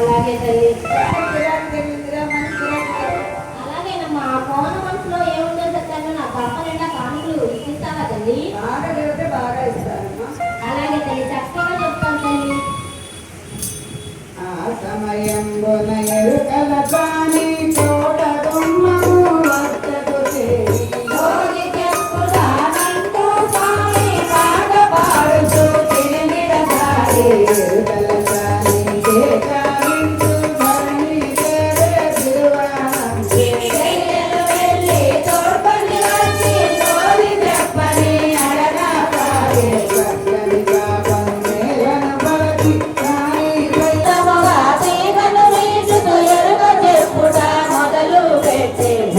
అలాగే తల్లి. అలాగేనమ్మా. ఆ పౌన మనసులో ఏముందో చెప్తాను. నా పాప నిండా కానుకలు ఇస్తావా తల్లి? బాగా ఇస్తానమ్మా. అలాగే తల్లి, చక్కగా చెప్తాను తల్లి. ఆ సమయం ఎరుకల ప్రాణి చోట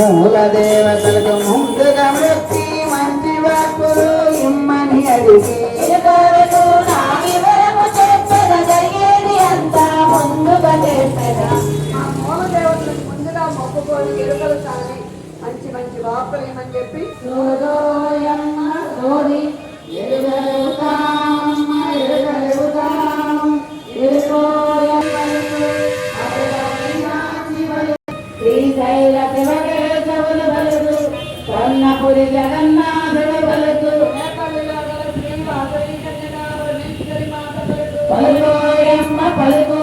మూల దేవతలకు ముందుగా వ్యక్తి మంచి వాక్కులు ఇమ్మని అడిగి జరిగేది అంతా ముందుగా చేస్తారా. ఆ మూల దేవతలకు ముందుగా మొక్కుకొని ఎరుకలు కానీ మంచి మంచి వాక్కులు ఇమ్మని చెప్పి పురి జగన్నాథుడు పలుకు పలుకోయమ్మ పలుకు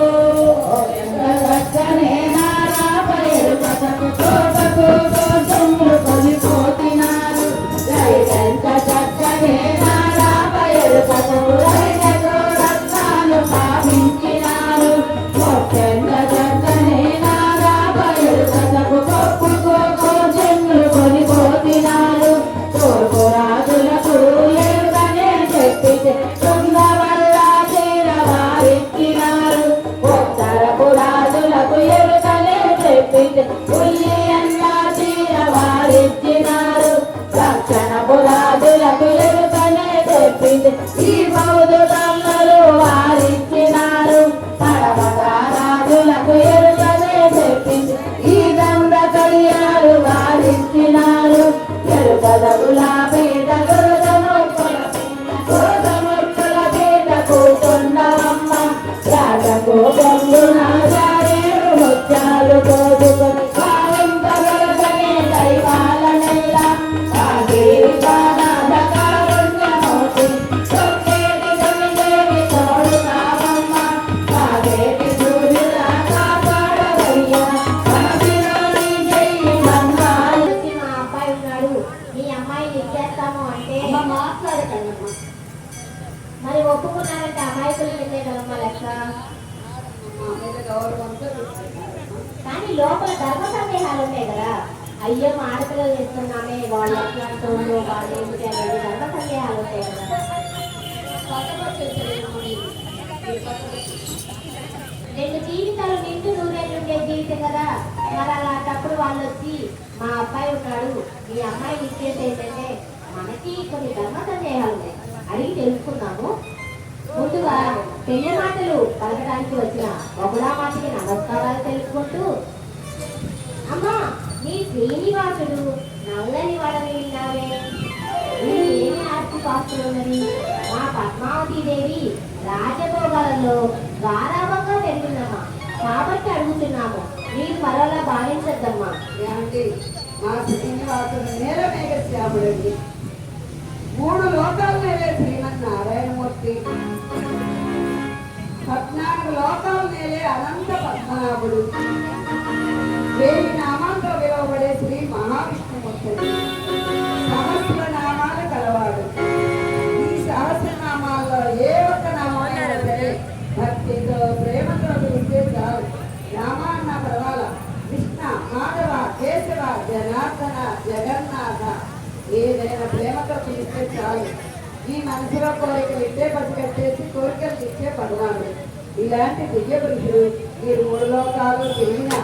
చక్కనే నారా పలు పసకు తోటకు తోటములు కొలిపోతినారు రైతంత చక్కనే నారా పలు పసకు రైతకు రత్నాలు భావించినారు మొత్తంత చక్కనే నారా పలు పసకు కొప్పుకో చెన్నులు కొలిపోతినారు తోర్పురాజులకు ఎరుగనే చెప్పి వల్ల తీరవారెక్కినారు ఉత్తరపు రాజులకు ఎరుగనే చెప్పి ఉల్లి అన్నా తీరవారెక్కినారు దక్షిణపు రాజులకు ఎరుగనే చెప్పి ఈ బౌద్ధ తమ్ములు వారిచ్చినారు పడమట రాజులకు ఎరుగనే చెప్పి ఈ దండ కడియాలు వారిచ్చినారు ఎరుగదగులా పీట గురుదముల పీట కూర్చున్నవమ్మ రాజకు గంగున జారేడు ముత్యాలు కోదుకొని భావింపగలగనే దైవాల నెల్ల కాగేరి బాణాల కారుణ్యమూర్తి తొక్కేటి గమిదేవి తోడు కావమ్మ కాగేటి సూర్యుల కాపాడవయ్యా మనసిలోని చెయ్యి మన్నాలు. మా అబ్బాయి ఉన్నాడు, మీ అమ్మాయిని ఇచ్చేస్తాము అంటే మాట్లాడకండి. మరి ఒప్పుకున్నారంటే అమాయకులు వెళ్ళే కదమ్మా లెక్క. కానీ లోపల ధర్మ సందేహాలు ఉంటాయి కదా. అయ్యో మా ఆడపిల్లలు చేస్తున్నామే, వాళ్ళు ఎట్లా అంటుందో వాళ్ళు ఏమిటి అనేది ధర్మ సందేహాలు ఉంటాయి కదా. రెండు జీవితాలు నిండు నూరేళ్ళుండే జీవితం కదా. మరి అలాంటప్పుడు వాళ్ళు వచ్చి మా అబ్బాయి ఉన్నాడు, మీ అమ్మాయిని ఇచ్చేసేటంటే మనకి కొన్ని ధర్మ సందేహాలు ఉన్నాయి, అడిగి తెలుసుకున్నాము. ముందుగా పెళ్లి మాటలు పలకడానికి వచ్చిన బహుళా మాటకి నమస్కారాలు తెలుసుకుంటూ, అమ్మా నీ శ్రీనివాసుడు నల్లని వాడని విన్నావే, వీడు ఏమి ఆస్తి పాస్తున్నది. మా పద్మావతి దేవి రాజభోగాలలో గారాభంగా పెరిగిందమ్మా, కాబట్టి అడుగుతున్నాము, మీరు మరోలా భావించద్దమ్మా. ఏమండి, మా శ్రీనివాసుడు నేల మేఘ శ్యాముడండి, 3 లోకాలు నేలే శ్రీమన్నారాయణమూర్తి, 14 లోకాలు నేలే అనంత పద్మనాభుడు, 1000 నామాలతో పిలువబడే శ్రీ మహావిష్ణుమూర్తి, సహస్ర నామాలు కలవాడు. ఈ సహస్రనామాల్లో ఏ ఒక్క నామాలు సరే భక్తితో ప్రేమతో పిలిస్తే చాలు. రామాన్న పర్వాల, కృష్ణ, మాధవ, కేశవ, జనార్దన, జగన్నాథ ఏదైనా ప్రేమతో పిలిస్తే చాలు. ఈ మనసులో కోరికలు ఇట్టే పసిగట్టేసి కోరికలు ఇచ్చే భగవానుడు. ఇలాంటి దివ్య పురుషుడు మీరు 3 లోకాలు తిరిగినా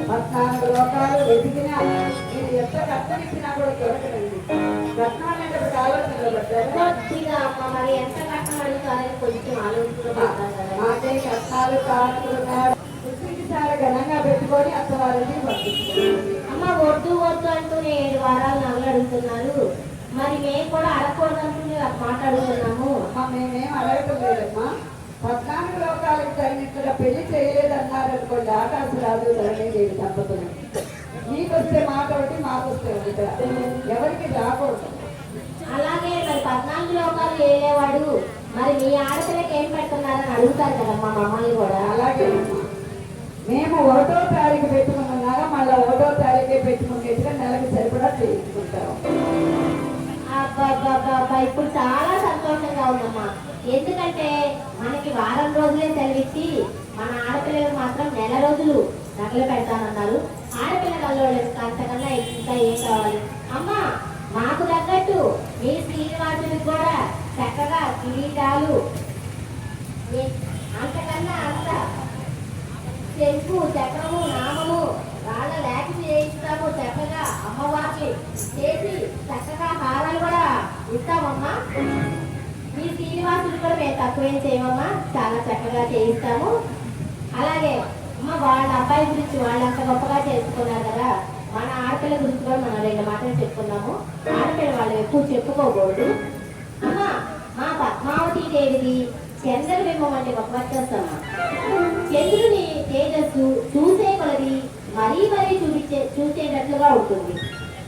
14 లోకాలు వెతికినా మీరు ఎంత కష్టమిచ్చినా కూడా దొరకదండి. రత్నాలంటే ఆలోచనలో పడ్డారు. మరి ఎంత కష్టం అడుగుతారని కొంచెం ఆలోచించుకుంటారు. మాకే కష్టాలు కానుకున్నారు చాలా ఘనంగా పెట్టుకొని అత్తవారికి పంపిస్తున్నారు. అమ్మ వద్దు వద్దు అంటూనే 7 వారాలు నవ్వులు అడుగుతున్నారు. మరి మేము కూడా అడగకూడదు అంటూనే మాట్లాడుతున్నాము. మేమేం అడగటం లేదమ్మా, 14 లోకాలకు తగినట్టుగా పెళ్లి చేయలేదన్నారనుకోండి ఆకాశరాజు ధరణీదేవి దంపతులు. నీకొస్తే మాట ఒకటి, మాకొస్తే ఒకటి, ఎవరికి రాకూడదు. అలాగే మరి 14 లోకాలు వేయలేవాడు మరి మీ ఆడపిల్లకి ఏం పెడుతున్నారని అడుగుతారు కదమ్మా మమ్మల్ని కూడా. అలాగే మేము 1వ తారీఖు పెట్టుకున్నాగా మళ్ళీ 1వ తారీఖే పెట్టుకునేట్టుగా నెలకు సరిపడా చేయించుకుంటాం. అబ్బా ఇప్పుడు చాలా సంతోషంగా ఉందమ్మా. ఎందుకంటే మనకి వారం రోజులే సెలవిచ్చి మన ఆడపిల్లలకు మాత్రం నెల రోజులు నగలు పెడతానన్నారు. ఆడపిల్ల కల్లోళ్ళకి అంతకన్నా ఇంకా ఏం కావాలి అమ్మా? మాకు తగ్గట్టు మీ శ్రీనివాసుడికి కూడా చక్కగా కిరీటాలు, అంతకన్నా అంత చెంపు, చక్రము, నామము, వాళ్ళ లేఖ చేయిస్తాము. చక్కగా అమ్మవారికి చేసి చక్కగా హారాలు కూడా ఇస్తామమ్మా. మీ శ్రీనివాసుడు కూడా మేము తక్కువేం చేయమమ్మా, చాలా చక్కగా చేయిస్తాము. అలాగే అమ్మ వాళ్ళ అబ్బాయి గురించి వాళ్ళంత గొప్పగా చేసుకున్నారు కదా, మన ఆడపిల్ల గురించి కూడా మనం 2 మాటలు చెప్పుకున్నాము. ఆడపిల్ల వాళ్ళు ఎక్కువ చెప్పుకోకూడదు అమ్మా. మా పద్మావతి దేవిది చంద్రబింబం అంటే ఒక వచ్చేస్తామా. చంద్రుని తేజస్సు చూసే కొలది మరీ చూసేటట్లుగా ఉంటుంది.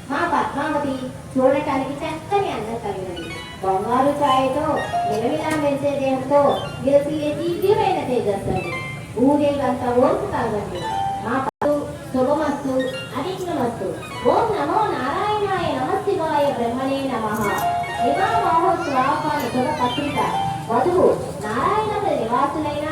మా పద్మావతి చూడటానికి చక్కని అందం కలిగినది. బంగారు ఛాయతో నిలవిలా మెరిసే దేహంతో విరసిల్లే దివ్యమైన తేజస్సు అండి. ఊరేగంతా ఓర్పు కలగండి. మా పదు శుభమస్తు, అధికమస్తు. ఓం నమో నారాయణాయ నమశివాయ బ్రహ్మణే నమః. వివాహ మహోత్సవాహ్వాన శుభ పత్రిక. వధువు నారాయణపురి నివాసులైన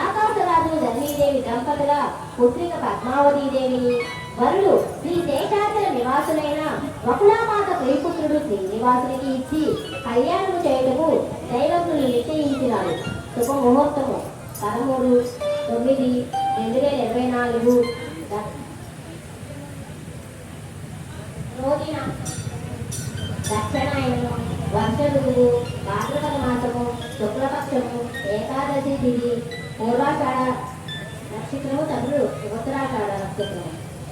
ఆకాశరాజు ధరణీదేవి దంపతుల పుత్రిక పద్మావతీదేవిని, వరుడు శ్రీ శేషాచల నివాసులైన వకులామాత ప్రియపుత్రుడు శ్రీనివాసునికి ఇచ్చి కళ్యాణము చేయటకు దైవజ్ఞులు నిశ్చయించినారు. శుభముహూర్తము 13/9/2024 రోజున దక్షిణాయనము, వర్ష ఋతువు, భాద్రపద మాసము, శుక్లపక్షము, ఏకాదశి తిథి, పూర్వాషాఢ నక్షత్రము, చంద్రుడు ఉత్తరాషాఢ నక్షత్రము.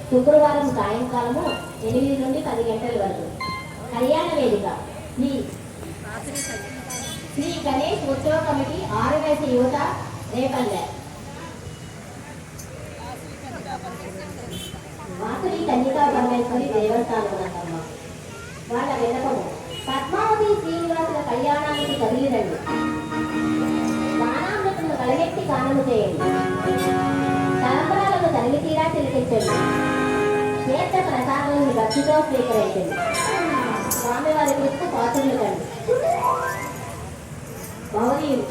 శుక్రవారం సాయంకాలము 8 నుండి 10 గంటల వరకు. కళ్యాణ వేదిక శ్రీ గణేష్ ఉత్సవ కమిటీ, ఆరువేసి యువత, రేపల్లె. వాసవి కన్యకా పరమేశ్వరి దేవస్థానం అన్నమ్మ. వాళ్ళ విన్నపము: పద్మావతి శ్రీనివాసుల కళ్యాణానికి కదిలిరండి. దానామృతము కలిగెత్తి గానము చేయండి. తలంబరాలను తల్లి తీరా తిలకించండి. తీర్థ ప్రసాదాలను భక్తితో స్వీకరించండి. స్వామివారి కృష్ణ పాత్రలు కండి. భవనీయులు